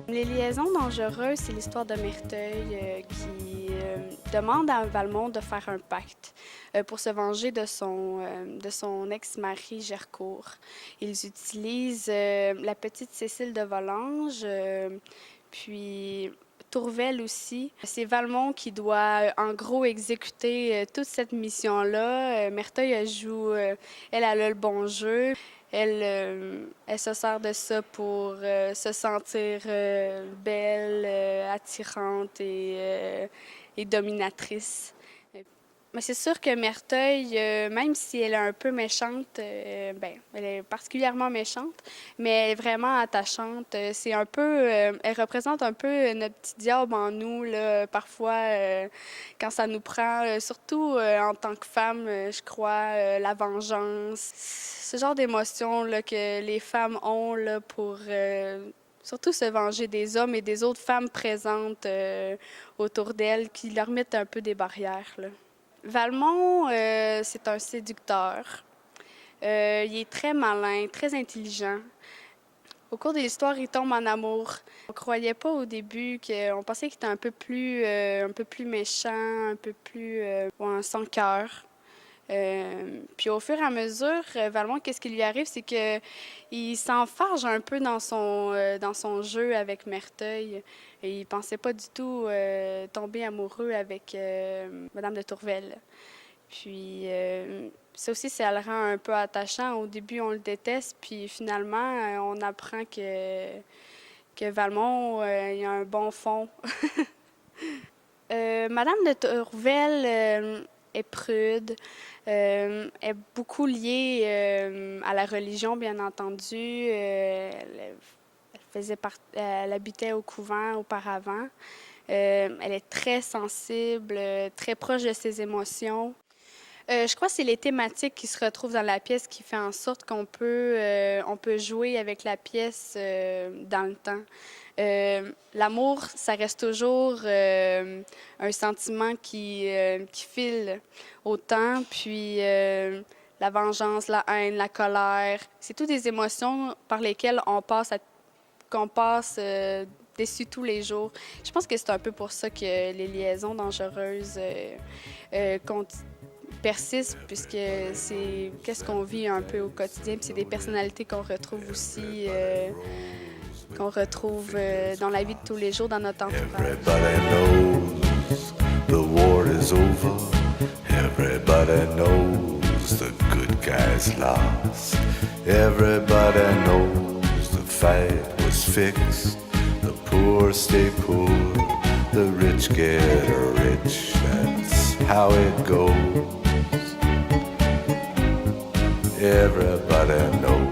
Les liaisons dangereuses, c'est l'histoire de Merteuil qui demande à Valmont de faire un pacte pour se venger de son ex-mari Gercourt. Ils utilisent la petite Cécile de Volanges, puis Tourvel aussi. C'est Valmont qui doit en gros exécuter toute cette mission-là. Merteuil, elle a le bon jeu. Elle se sert de ça pour se sentir belle, attirante et dominatrice. Mais c'est sûr que Merteuil, même si elle est un peu méchante, ben, elle est particulièrement méchante, mais elle est vraiment attachante. C'est un peu, elle représente un peu notre petit diable en nous, là, parfois, quand ça nous prend, surtout en tant que femme, je crois, la vengeance. Ce genre d'émotion là, que les femmes ont là, pour surtout se venger des hommes et des autres femmes présentes autour d'elles qui leur mettent un peu des barrières, là. Valmont, c'est un séducteur. Il est très malin, très intelligent. Au cours de l'histoire, il tombe en amour. On croyait pas au début on pensait qu'il était un peu plus méchant, un peu plus ouais, sans cœur. Puis au fur et à mesure, Valmont, qu'est-ce qui lui arrive, c'est que il s'enfarge un peu dans son jeu avec Merteuil. Et il pensait pas du tout tomber amoureux avec Madame de Tourvel. Puis ça aussi, ça le rend un peu attachant. Au début, on le déteste, puis finalement, on apprend que Valmont, il a un bon fond. Madame de Tourvel est prude, est beaucoup liée à la religion, bien entendu. Elle habitait au couvent auparavant. Elle est très sensible, très proche de ses émotions. Je crois que c'est les thématiques qui se retrouvent dans la pièce qui fait en sorte on peut jouer avec la pièce dans le temps. L'amour, ça reste toujours un sentiment qui file au temps, puis la vengeance, la haine, la colère, c'est toutes des émotions par lesquelles qu'on passe dessus tous les jours. Je pense que c'est un peu pour ça que les liaisons dangereuses persistent, puisque c'est qu'est-ce qu'on vit un peu au quotidien, puis c'est des personnalités qu'on retrouve aussi, dans la vie de tous les jours, dans notre entourage. Everybody knows the war is over. Everybody knows the good guys lost. Everybody knows the fight was fixed. The poor stay poor, the rich get rich. That's how it goes. Everybody knows